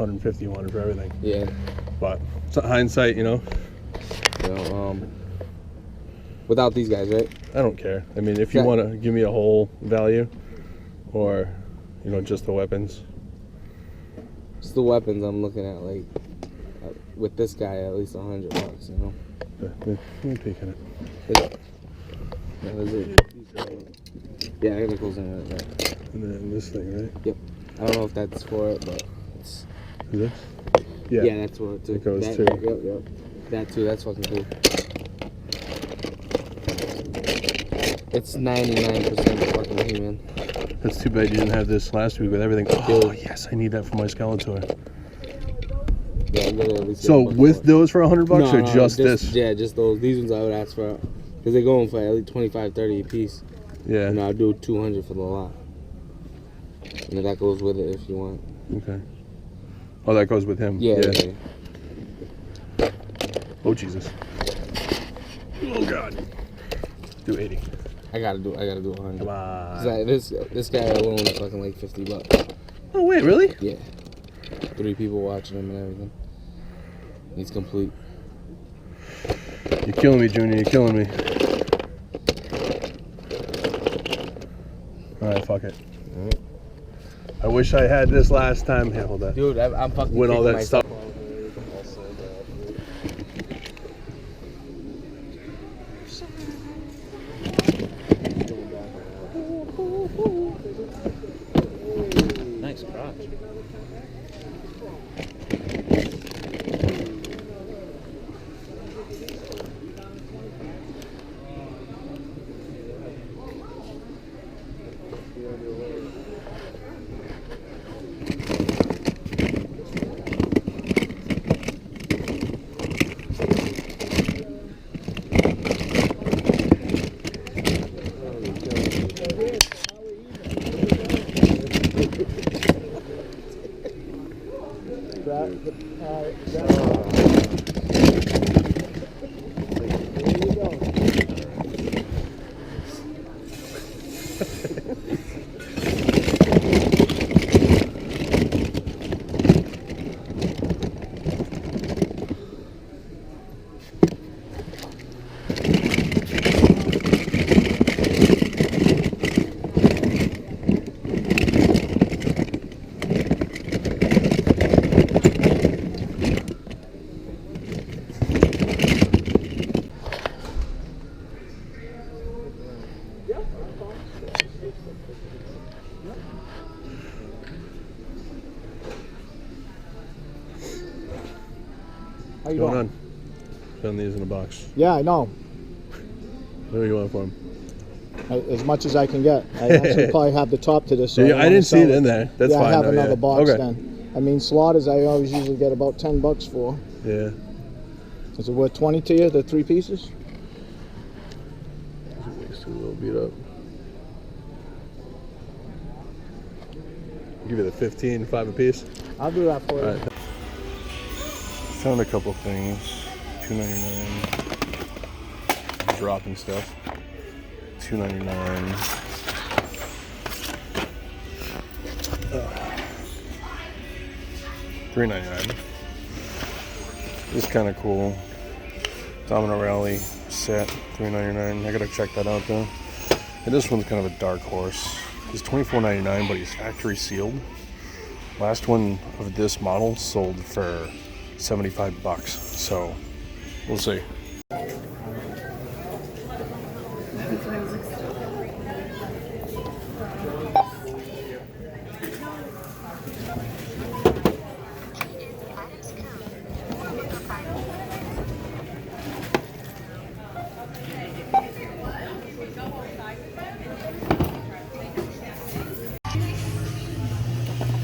150 you wanted for everything. Yeah. But it's hindsight, you know. Without these guys, right? I don't care. I mean, if you want to give me a whole value, or you know, just the weapons. It's the weapons I'm looking at. Like with this guy, at least $100. You know. Let me peek at it. Yeah, those are, yeah, I gotta close in right there. And then this thing, right? Yep. I don't know if that's for it, but it's. Is this? Yeah. Yeah, that's for it too. It goes that, too. Yep. That too. That's fucking cool. It's 99% fucking human. That's too bad you didn't have this last week with everything. Oh, yes, I need that for my Skeletor. Yeah, I'm gonna at least so with those for $100 or just this? Yeah, just those. These ones I would ask for, because they're going for at least 25, 30 a piece. Yeah. And I'll do 200 for the lot. And then that goes with it if you want. Okay. Oh, that goes with him. Yeah. Oh Jesus. Oh God. Do 80. I gotta do 100. Come on. This guy alone is fucking like $50. Oh wait, really? Yeah. 3 people watching him and everything. He's complete. You're killing me, Junior. You're killing me. All right, fuck it. All right. I wish I had this last time. Here, hold that. Dude, I'm fucking when all that myself. stuff. Nice crotch. How you What's doing? going on? Found these in a box. Yeah, I know. What do you want for them? As much as I can get. I actually probably have the top to this. So Yeah, I didn't see it in there. That's fine. I have though, another yeah. box Okay. then. I mean, slaughters I always usually get about $10 for. Yeah. Is it worth 20 to you, the 3 pieces? It's a little beat up. I'll give you the 15, 5 a piece. I'll do that for you. All right. Found a couple things. $2.99. Dropping stuff. $2.99. $3.99. This is kind of cool. Domino Rally set. $3.99. I gotta check that out though. And this one's kind of a dark horse. He's $24.99, but he's factory sealed. Last one of this model sold for $75, so we'll see.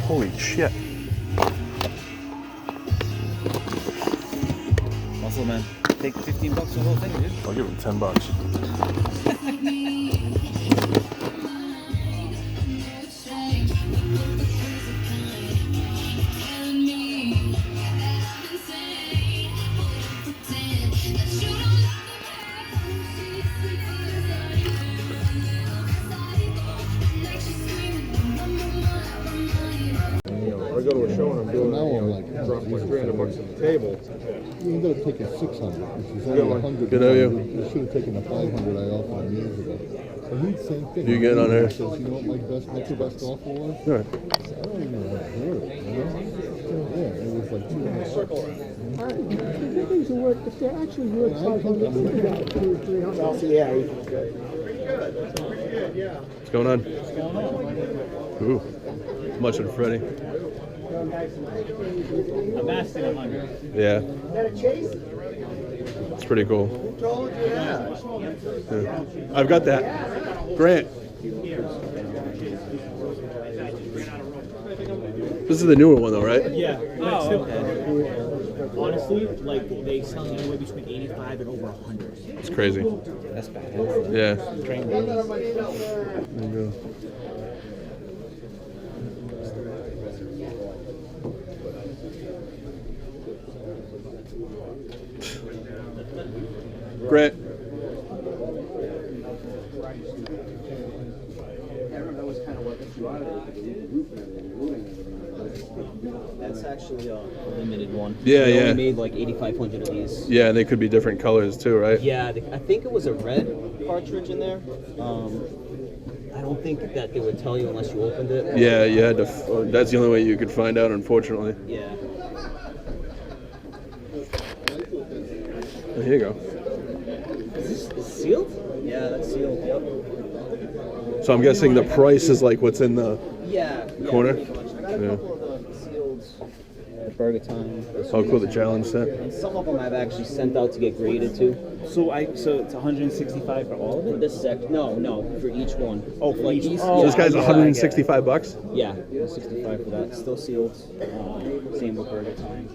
Holy shit. Muscle man. Take $15 for the whole thing, dude. I'll give him $10. go to a show and I'm doing Now I'm like, drop like $300 on the table. you ended up taking 600, which is only 100. Good on you. You should have taken the 500 I offered him years ago. So he's the same thing. You get on there. He says, you know what my best, what's your best offer was? Sure. I don't even want to hear it, you know? Yeah, it was like 200. Circle around. Things are worth, if they're actually worth 500, think about it, 200 or 300. Yeah. What's going on? Ooh, much of Freddy. I'm asking 100. Yeah. It's pretty cool. Yeah. I've got that. Grant. This is the newer one though, right? Yeah. Honestly, like they sell anywhere between 85 and over 100. It's crazy. That's bad. Yeah. There you go. Grant. That's actually a limited one. Yeah, they yeah. only made like 8,500 of these. Yeah, and they could be different colors too, right? Yeah, I think it was a red cartridge in there. I don't think that they would tell you unless you opened it. Yeah, you had to. That's the only way you could find out, unfortunately. Yeah. Here you go. Is this sealed? Yeah, that's sealed. Yep. So I'm guessing the price is like what's in the Yeah. corner? Pretty much. I got a Yeah. couple of the sealed Burger Time. Oh, cool, the challenge set. And some of them I've actually sent out to get graded to. So it's 165 for all of For it? this no, for each one. Oh, for Like each these- one. So this guy's yeah, 165 bucks. Yeah, 65 for that. Still sealed. Same with Burger Time.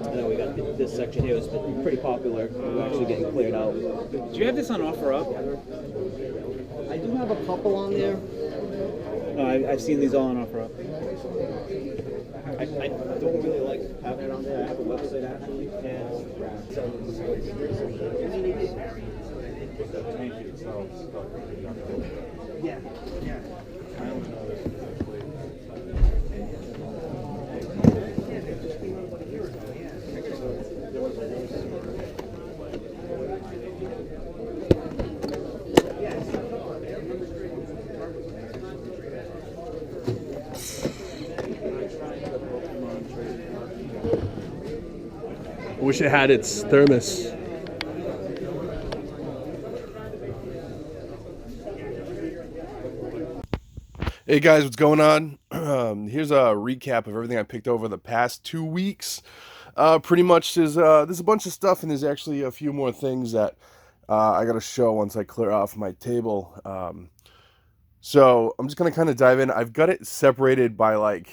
And then we got this section here. It's been pretty popular. We're actually getting cleared out. Do you have this on offer up? I do have a couple on there. No, I've seen these all on offer up. I don't really like having it on there. I have a website actually. Yeah. I wish it had its thermos. Hey guys, what's going on? Here's a recap of everything I picked over the past 2 weeks. Pretty much there's a bunch of stuff, and there's actually a few more things that I gotta show once I clear off my table. So I'm just gonna kind of dive in. I've got it separated by like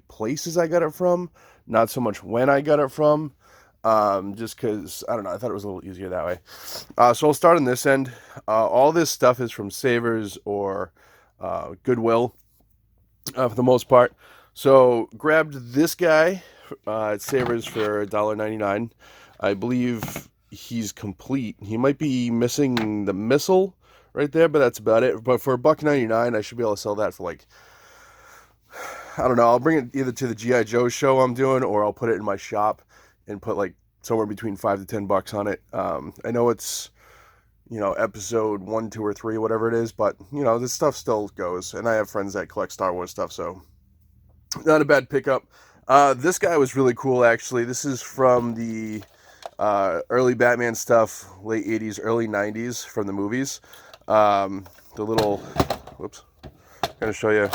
places I got it from, not so much when I got it from. Just because, I don't know, I thought it was a little easier that way. So I'll start on this end. All this stuff is from Savers or Goodwill for the most part. So grabbed this guy at Savers for $1.99. I believe he's complete. He might be missing the missile right there, but that's about it. But for $1.99, I should be able to sell that for like, I don't know, I'll bring it either to the G.I. Joe show I'm doing, or I'll put it in my shop and put like somewhere between $5 to $10 on it. I know it's, episode 1, 2, or 3, whatever it is, but this stuff still goes. And I have friends that collect Star Wars stuff, so not a bad pickup. This guy was really cool, actually. This is from the early Batman stuff, late 80s, early 90s from the movies. The little, whoops, I'm gonna show you.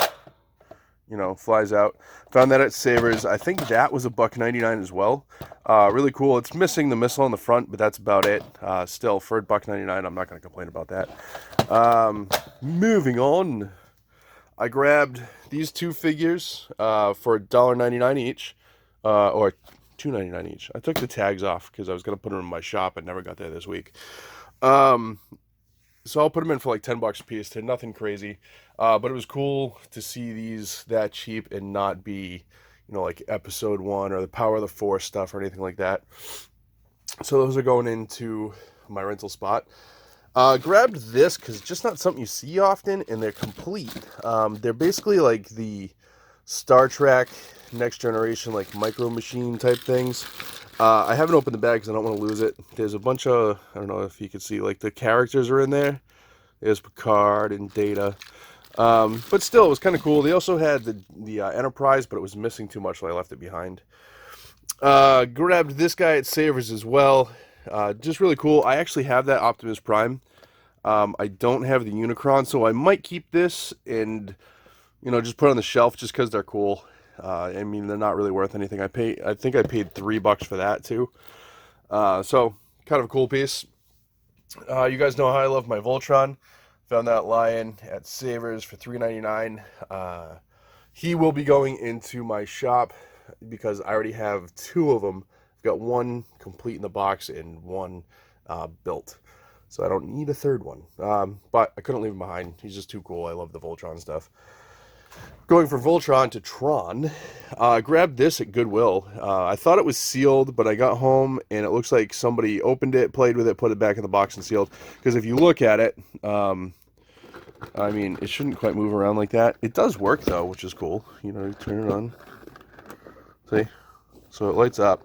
Flies out. Found that at Savers. I think that was $1.99 as well. Really cool. It's missing the missile on the front, but that's about it. Still, for $1.99, I'm not going to complain about that. Moving on. I grabbed these two figures for $1.99 each, or $2.99 each. I took the tags off because I was going to put them in my shop and never got there this week. So I'll put them in for like $10 a piece. They're nothing crazy. But it was cool to see these that cheap and not be, like episode 1 or the Power of the Force stuff or anything like that. So those are going into my rental spot. Grabbed this because it's just not something you see often, and they're complete. They're basically like the Star Trek Next Generation, like micro machine type things. I haven't opened the bag because I don't want to lose it. There's a bunch of, I don't know if you can see, like the characters are in there. There's Picard and Data. But still, it was kind of cool. They also had the Enterprise, but it was missing too much, so I left it behind. Grabbed this guy at Savers as well. Just really cool. I actually have that Optimus Prime. I don't have the Unicron, so I might keep this and, just put it on the shelf just because they're cool. I mean, they're not really worth anything. I think I paid $3 for that too. So kind of a cool piece. You guys know how I love my Voltron. Found that Lion at Savers for $3.99. He will be going into my shop because I already have 2 of them. I've got one complete in the box and one built. So I don't need a 3rd one. But I couldn't leave him behind. He's just too cool. I love the Voltron stuff. Going from Voltron to Tron, grabbed this at Goodwill. I thought it was sealed, but I got home and it looks like somebody opened it, played with it, put it back in the box and sealed. Because if you look at it, I mean, it shouldn't quite move around like that. It does work though, which is cool. You turn it on. See? So it lights up.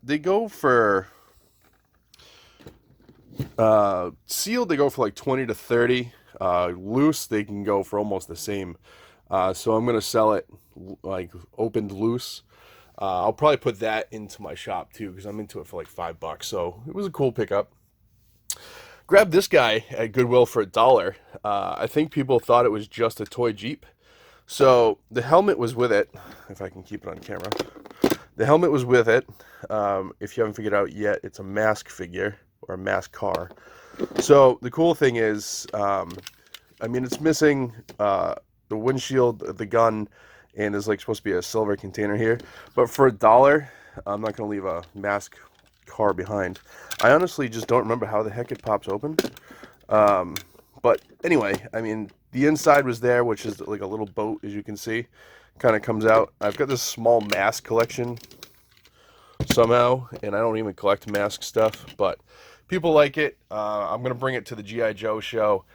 They go for sealed, they go for like 20 to 30. Loose, they can go for almost the same. So I'm gonna sell it like opened loose. I'll probably put that into my shop too because I'm into it for like $5. So it was a cool pickup. Grabbed this guy at Goodwill for $1. I think people thought it was just a toy Jeep. So the helmet was with it. If I can keep it on camera. The helmet was with it. If you haven't figured out yet, it's a mask figure or a mask car. So the cool thing is, I mean, it's missing the windshield, the gun, and there's like supposed to be a silver container here. But for $1, I'm not going to leave a mask car behind. I honestly just don't remember how the heck it pops open. But anyway, I mean, the inside was there, which is like a little boat, as you can see. Kind of comes out. I've got this small mask collection somehow, and I don't even collect mask stuff, but people like it. I'm going to bring it to the G.I. Joe show,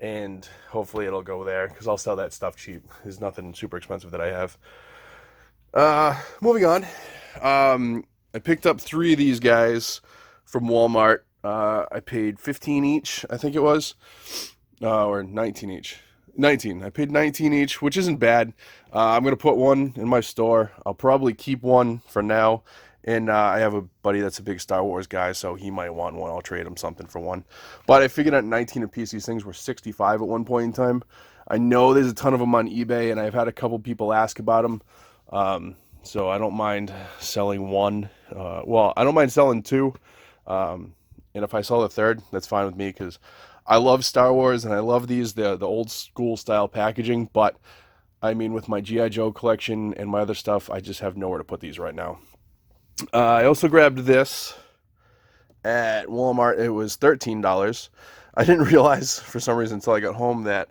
and hopefully it'll go there, because I'll sell that stuff cheap. There's nothing super expensive that I have. Moving on. I picked up 3 of these guys from Walmart. I paid $15 each, I think it was, or $19 each. 19. I paid $19 each, which isn't bad. I'm going to put one in my store. I'll probably keep one for now. And I have a buddy that's a big Star Wars guy, so he might want one. I'll trade him something for one. But I figured at 19 a piece, these things were $65 at one point in time. I know there's a ton of them on eBay, and I've had a couple people ask about them. So I don't mind selling one. Well, I don't mind selling 2. And if I sell the 3rd, that's fine with me, because I love Star Wars, and I love the old school style packaging. But, I mean, with my G.I. Joe collection and my other stuff, I just have nowhere to put these right now. I also grabbed this at Walmart. It was $13. I didn't realize for some reason until I got home that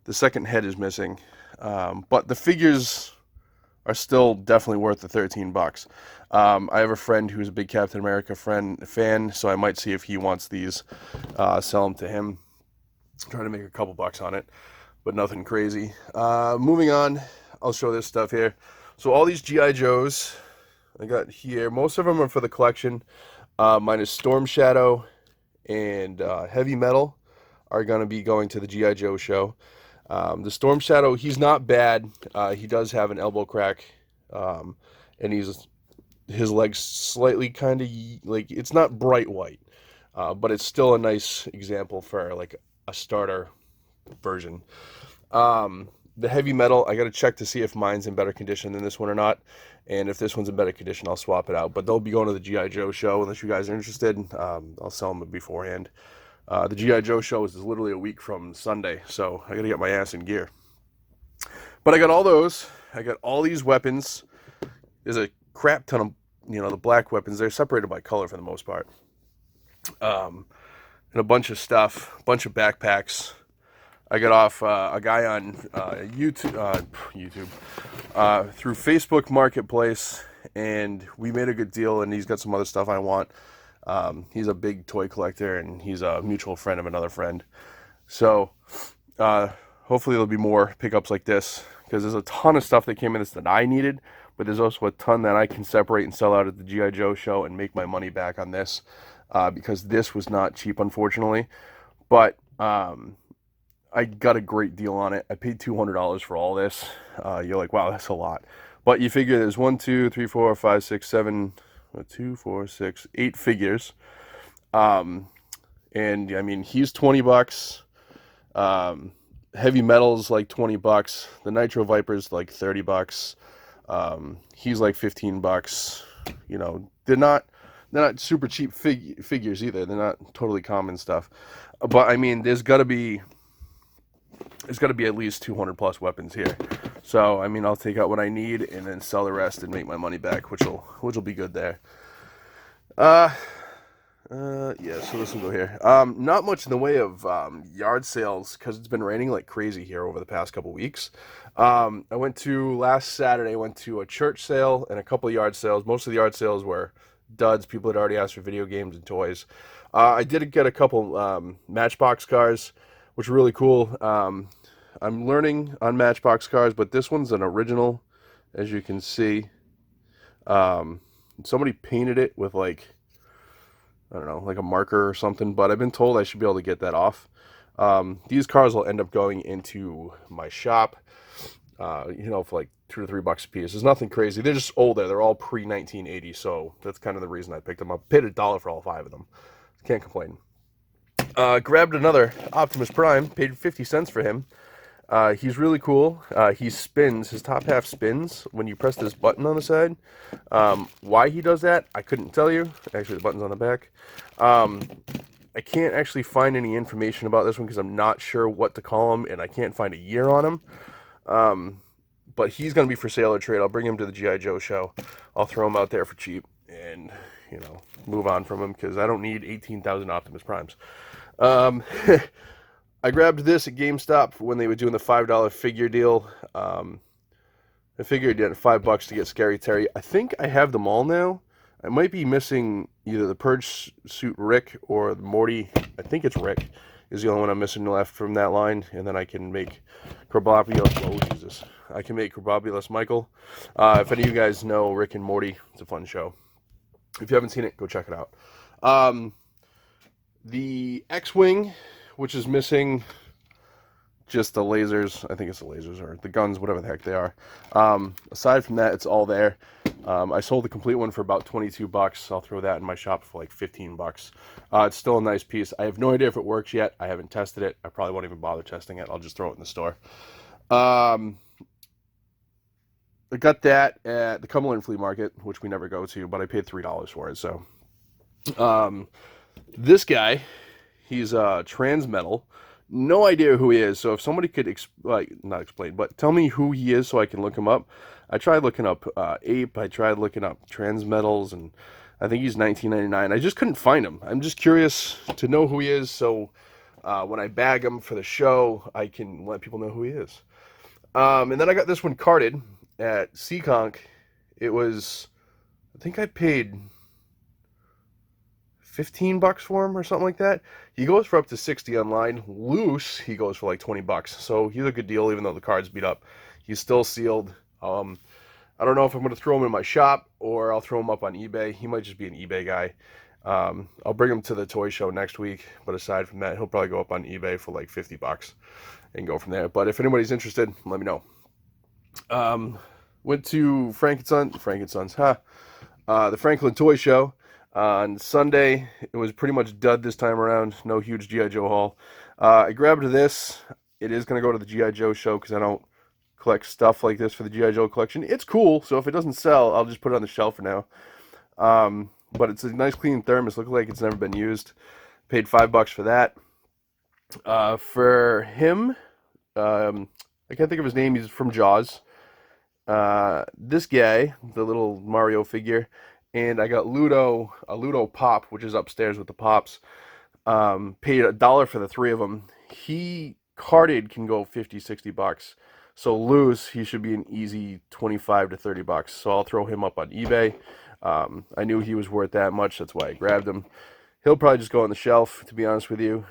the second head is missing. But the figures are still definitely worth the $13. I have a friend who's a big Captain America fan, so I might see if he wants these, sell them to him. Try to make a couple bucks on it, but nothing crazy. Moving on, I'll show this stuff here. So all these G.I. Joes I got here, most of them are for the collection. Minus Storm Shadow and Heavy Metal are going to be going to the G.I. Joe show. The Storm Shadow, he's not bad. He does have an elbow crack, and his legs slightly kind of, like, it's not bright white, but it's still a nice example for like a starter version. The Heavy Metal, I got to check to see if mine's in better condition than this one or not. And if this one's in better condition, I'll swap it out. But they'll be going to the G.I. Joe show. Unless you guys are interested, I'll sell them beforehand. The G.I. Joe show is literally a week from Sunday, so I got to get my ass in gear. But I got all those. I got all these weapons. There's a crap ton of, the black weapons. They're separated by color for the most part. And a bunch of stuff, a bunch of backpacks. I got off a guy on YouTube through Facebook Marketplace, and we made a good deal, and he's got some other stuff I want. He's a big toy collector, and he's a mutual friend of another friend. So hopefully there'll be more pickups like this, because there's a ton of stuff that came in this that I needed, but there's also a ton that I can separate and sell out at the G.I. Joe show and make my money back on this, because this was not cheap, unfortunately. But I got a great deal on it. I paid $200 for all this. You're like, wow, that's a lot. But you figure there's 1, 2, 3, 4, 5, 6, 7, 2, 4, 6, 8 figures. And I mean, he's $20. Heavy Metal's like $20. The Nitro Viper's like $30. He's like $15. You know, they're not super cheap figures either. They're not totally common stuff. But I mean, there's got to be at least 200 plus weapons here. So I mean, I'll take out what I need and then sell the rest and make my money back, which will be good there. Yeah, so this will go here. Not much in the way of yard sales, because it's been raining like crazy here over the past couple weeks. Last Saturday, I went to a church sale and a couple of yard sales. Most of the yard sales were duds. People had already asked for video games and toys. I did get a couple Matchbox cars, which are really cool. I'm learning on Matchbox cars, but this one's an original, as you can see. Somebody painted it with like, I don't know, like a marker or something, but I've been told I should be able to get that off. These cars will end up going into my shop, for like $2 to $3 a piece. There's nothing crazy. They're just older. They're all pre-1980, so that's kind of the reason I picked them up. Paid $1 for all 5 of them. Can't complain. Grabbed another Optimus Prime, paid 50 cents for him. He's really cool. He spins, his top half spins when you press this button on the side. Why he does that, I couldn't tell you. Actually, the button's on the back. I can't actually find any information about this one because I'm not sure what to call him, and I can't find a year on him. But he's going to be for sale or trade. I'll bring him to the G.I. Joe show. I'll throw him out there for cheap and, move on from him, because I don't need 18,000 Optimus Primes. I grabbed this at GameStop when they were doing the $5 figure deal. I figured at $5 to get Scary Terry. I think I have them all now. I might be missing either the Purge Suit Rick or the Morty. I think it's Rick is the only one I'm missing left from that line. And then I can make I can make Corbobulus Michael. If any of you guys know Rick and Morty, it's a fun show. If you haven't seen it, go check it out. The X-Wing, which is missing just the lasers. I think it's the lasers or the guns, whatever the heck they are. Aside from that, it's all there. I sold the complete one for about $22. I'll throw that in my shop for like $15. It's still a nice piece. I have no idea if it works yet. I haven't tested it. I probably won't even bother testing it. I'll just throw it in the store. I got that at the Cumberland Flea Market, which we never go to, but I paid $3 for it. So, this guy, he's trans metal. No idea who he is. So if somebody could not explain, but tell me who he is so I can look him up. I tried looking up Ape. I tried looking up trans metals, and I think he's $19.99. I just couldn't find him. I'm just curious to know who he is, so when I bag him for the show, I can let people know who he is. And then I got this one carded at Seekonk. It was, I think I paid $15 for him or something like that. He goes for up to 60 online. Loose, he goes for like $20. So he's a good deal, even though the card's beat up. He's still sealed. I don't know if I'm going to throw him in my shop or I'll throw him up on eBay. He might just be an eBay guy. I'll bring him to the toy show next week. But aside from that, he'll probably go up on eBay for like $50 and go from there. But if anybody's interested, let me know. Went to the Franklin Toy Show. On Sunday, it was pretty much dud this time around. No huge G.I. Joe haul. I grabbed this. It is going to go to the G.I. Joe show because I don't collect stuff like this for the G.I. Joe collection. It's cool, so if it doesn't sell, I'll just put it on the shelf for now. But it's a nice clean thermos. Looks like it's never been used. Paid $5 for that. For him, I can't think of his name. He's from Jaws. This guy, the little Mario figure, and I got a Ludo Pop, which is upstairs with the Pops. Paid $1 for the 3 of them. He carded can go $50, $60. So loose, he should be an easy 25 to 30 bucks. So I'll throw him up on eBay. I knew he was worth that much. That's why I grabbed him. He'll probably just go on the shelf, to be honest with you.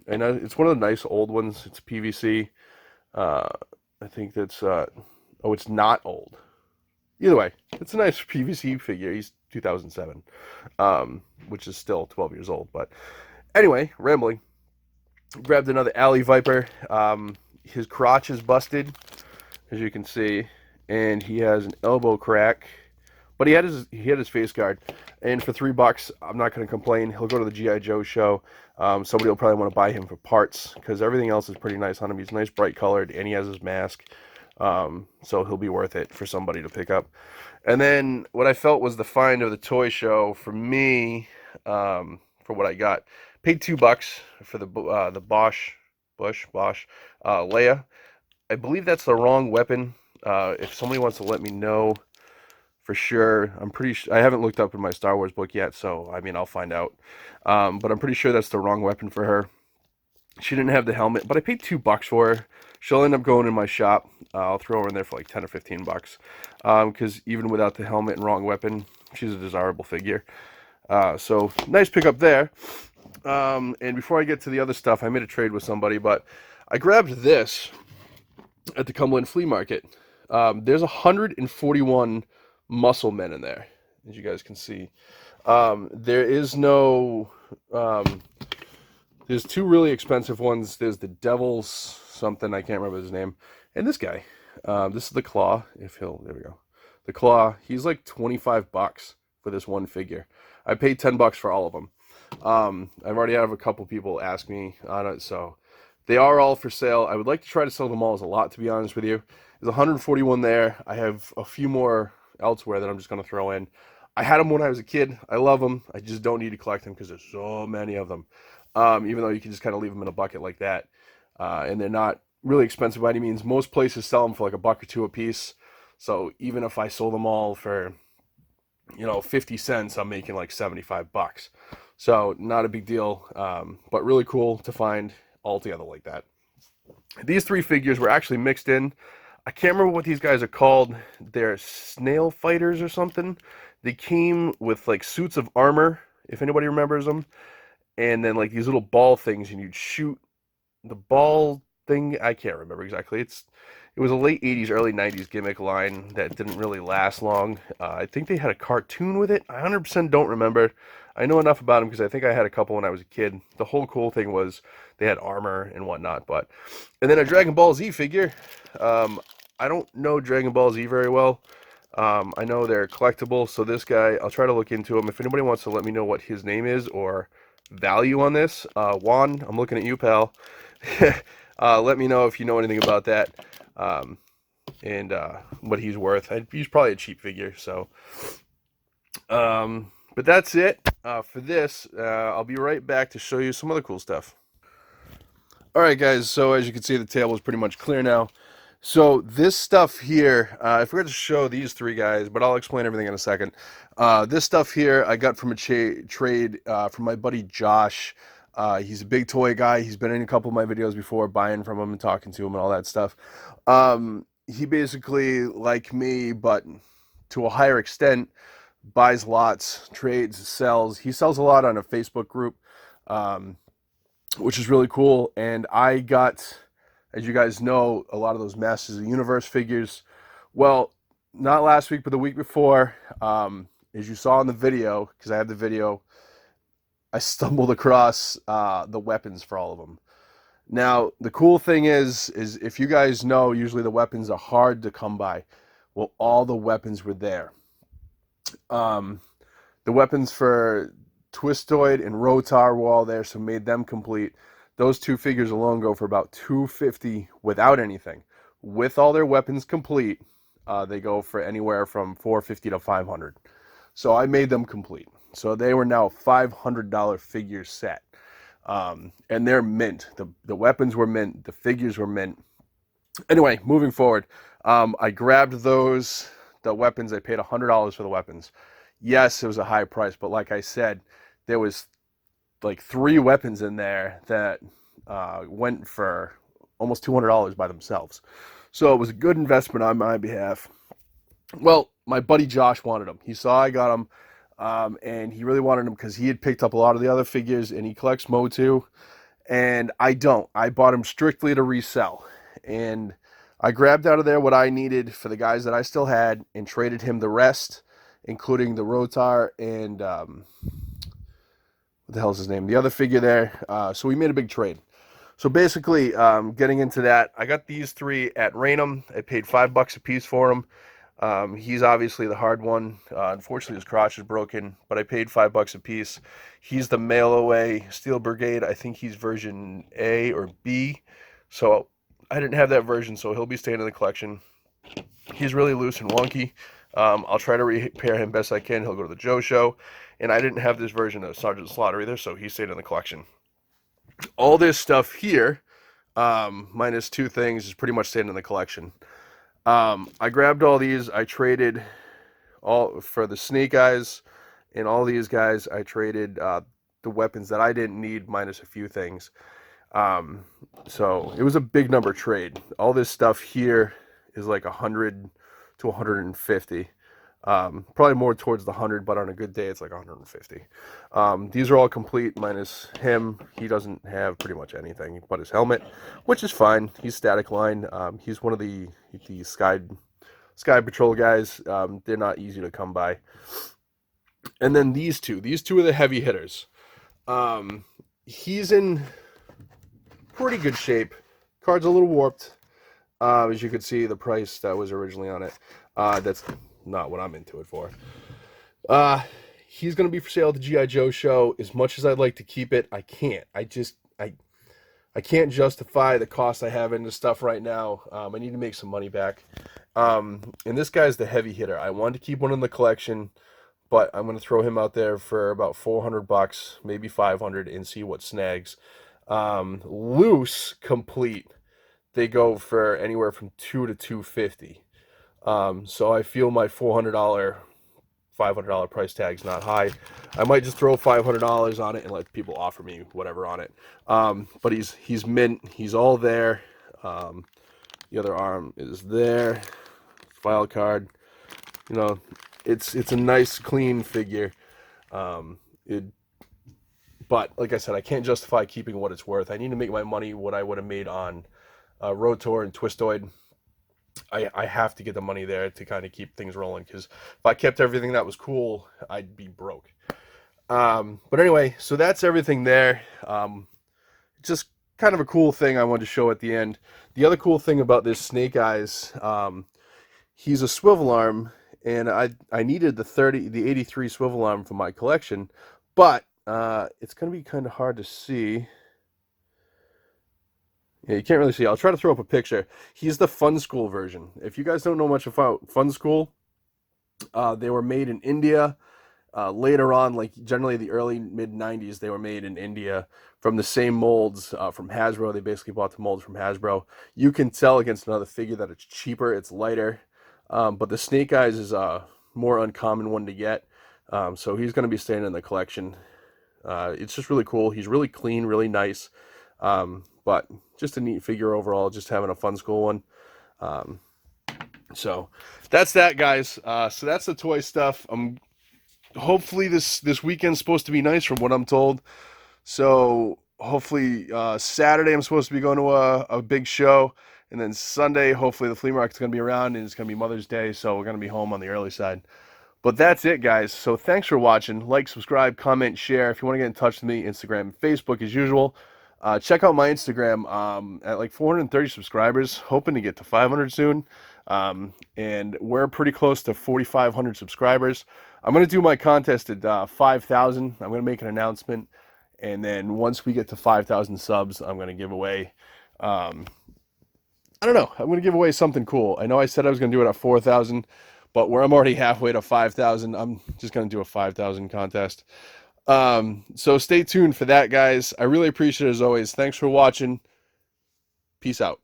And it's one of the nice old ones. It's PVC. I think that's, oh, it's not old. Either way, it's a nice PVC figure. He's 2007, which is still 12 years old. But anyway, rambling. Grabbed another Alley Viper. His crotch is busted, as you can see, and he has an elbow crack. But he had his face guard, and for $3, I'm not going to complain. He'll go to the G.I. Joe show. Somebody will probably want to buy him for parts because everything else is pretty nice on him. He's nice, bright colored, and he has his mask, so he'll be worth it for somebody to pick up. And then what I felt was the find of the toy show for me, for what I got. Paid $2 for the Bosch Leia. I believe that's the wrong weapon. If somebody wants to let me know for sure, I haven't looked up in my Star Wars book yet, so I mean I'll find out. But I'm pretty sure that's the wrong weapon for her. She didn't have the helmet, but I paid $2 for her. She'll end up going in my shop. I'll throw her in there for like 10 or 15 bucks. Because even without the helmet and wrong weapon, she's a desirable figure. So nice pickup there. And before I get to the other stuff, I made a trade with somebody, but I grabbed this at the Cumberland Flea Market. There's 141 muscle men in there, as you guys can see. There is no, there's two really expensive ones. There's the Devil's something, I can't remember his name, and this guy. This is the Claw, there we go. The Claw, he's like 25 bucks for this one figure. I paid 10 bucks for all of them. I've already had a couple people ask me on it, so they are all for sale. I would like to try to sell them all as a lot, to be honest with you. There's 141 there. I have a few more elsewhere that I'm just going to throw in. I had them when I was a kid. I love them. I just don't need to collect them because there's so many of them. Even though you can just kind of leave them in a bucket like that. And they're not really expensive by any means. Most places sell them for like $1 or $2 a piece. So even if I sold them all for, 50 cents, I'm making like 75 bucks. So not a big deal, but really cool to find all together like that. These three figures were actually mixed in. I can't remember what these guys are called. They're snail fighters or something. They came with like suits of armor, if anybody remembers them. And then like these little ball things, and you'd shoot the ball thing. I can't remember exactly. It was a late 80s, early 90s gimmick line that didn't really last long. I think they had a cartoon with it. I 100% don't remember. I know enough about them because I think I had a couple when I was a kid. The whole cool thing was they had armor and whatnot. And then a Dragon Ball Z figure. I don't know Dragon Ball Z very well. I know they're collectible, so this guy, I'll try to look into him. If anybody wants to let me know what his name is or value on this, Juan, I'm looking at you, pal. Let me know if you know anything about that, and what he's worth. He's probably a cheap figure, so. But that's it for this. I'll be right back to show you some other cool stuff. Alright guys, so as you can see, the table is pretty much clear now. So this stuff here, I forgot to show these three guys, but I'll explain everything in a second. This stuff here I got from a trade from my buddy Josh. He's a big toy guy. He's been in a couple of my videos before, buying from him and talking to him and all that stuff. He basically, like me, but to a higher extent, buys lots, trades, sells. He sells a lot on a Facebook group, which is really cool. And I got, as you guys know, a lot of those Masters of the Universe figures. Well, not last week, but the week before, as you saw in the video, because I have the video, I stumbled across the weapons for all of them. Now, the cool thing is if you guys know, usually the weapons are hard to come by. Well, all the weapons were there. The weapons for Twistoid and Rotar were all there, so made them complete. Those two figures alone go for about $250 without anything. With all their weapons complete, they go for anywhere from $450 to $500. So I made them complete. So they were now $500 figure set. And they're mint. The weapons were mint. The figures were mint. Anyway, moving forward, I grabbed the weapons. I paid $100 for the weapons. Yes, it was a high price, but like I said, there was like 3 weapons in there that went for almost $200 by themselves. So it was a good investment on my behalf. Well, my buddy Josh wanted them. He saw I got them, and he really wanted them because he had picked up a lot of the other figures, and he collects Motu, and I don't. I bought them strictly to resell, and I grabbed out of there what I needed for the guys that I still had, and traded him the rest, including the Rotar and what the hell's his name? The other figure there. So we made a big trade. So basically, getting into that, I got these three at Rainham. I paid $5 a piece for them. He's obviously the hard one. Unfortunately, his crotch is broken, but I paid $5 a piece. He's the mail away Steel Brigade. I think he's version A or B. So I didn't have that version, so he'll be staying in the collection. He's really loose and wonky. I'll try to repair him best I can. He'll go to the Joe show. And I didn't have this version of Sergeant Slaughter either, so he stayed in the collection. All this stuff here, minus two things, is pretty much staying in the collection. I grabbed all these. I traded all for the Snake Eyes, and all these guys. I traded the weapons that I didn't need, minus a few things. So it was a big number trade. All this stuff here is like 100 to 150. Probably more towards the 100, but on a good day it's like 150. These are all complete minus him. He doesn't have pretty much anything but his helmet, which is fine. He's static line. He's one of the Sky Patrol guys. They're not easy to come by. And then these two are the heavy hitters. He's in pretty good shape. Card's a little warped. As you could see, the price that was originally on it. That's not what I'm into it for. He's going to be for sale at the G.I. Joe show. As much as I'd like to keep it, I can't. I can't justify the cost I have in this stuff right now. I need to make some money back. And this guy's the heavy hitter. I wanted to keep one in the collection, but I'm going to throw him out there for about $400, maybe $500, and see what snags. Loose, complete, they go for anywhere from $200 to $250. So I feel my $400, $500 price tag's not high. I might just throw $500 on it and let people offer me whatever on it. But he's mint. He's all there. The other arm is there. File card. You know, it's a nice clean figure. But like I said, I can't justify keeping what it's worth. I need to make my money what I would have made on Rotor and Twistoid. I have to get the money there to kind of keep things rolling, because if I kept everything that was cool, I'd be broke. But anyway, so that's everything there. Just kind of a cool thing I wanted to show at the end. The other cool thing about this Snake Eyes, he's a swivel arm, and I needed the 83 swivel arm for my collection, but it's going to be kind of hard to see. Yeah, you can't really see. I'll try to throw up a picture. He's the Fun School version. If you guys don't know much about Fun School, they were made in India. Later on, like generally the early mid-90s, they were made in India from the same molds from Hasbro. They basically bought the molds from Hasbro. You can tell against another figure that it's cheaper, it's lighter. But the Snake Eyes is a more uncommon one to get. So he's going to be staying in the collection. It's just really cool. He's really clean, really nice. But just a neat figure overall, just having a Fun School one. So that's that, guys. So that's the toy stuff. Hopefully this weekend's supposed to be nice from what I'm told. So hopefully Saturday I'm supposed to be going to a big show. And then Sunday, hopefully the flea market's going to be around, and it's going to be Mother's Day. So we're going to be home on the early side. But that's it, guys. So thanks for watching. Like, subscribe, comment, share. If you want to get in touch with me, Instagram and Facebook as usual. Check out my Instagram at like 430 subscribers. Hoping to get to 500 soon. And we're pretty close to 4,500 subscribers. I'm going to do my contest at 5,000. I'm going to make an announcement. And then once we get to 5,000 subs, I'm going to give away... I don't know. I'm going to give away something cool. I know I said I was going to do it at 4,000. But I'm already halfway to 5,000. I'm just going to do a 5,000 contest. So stay tuned for that, guys. I really appreciate it as always. Thanks for watching. Peace out.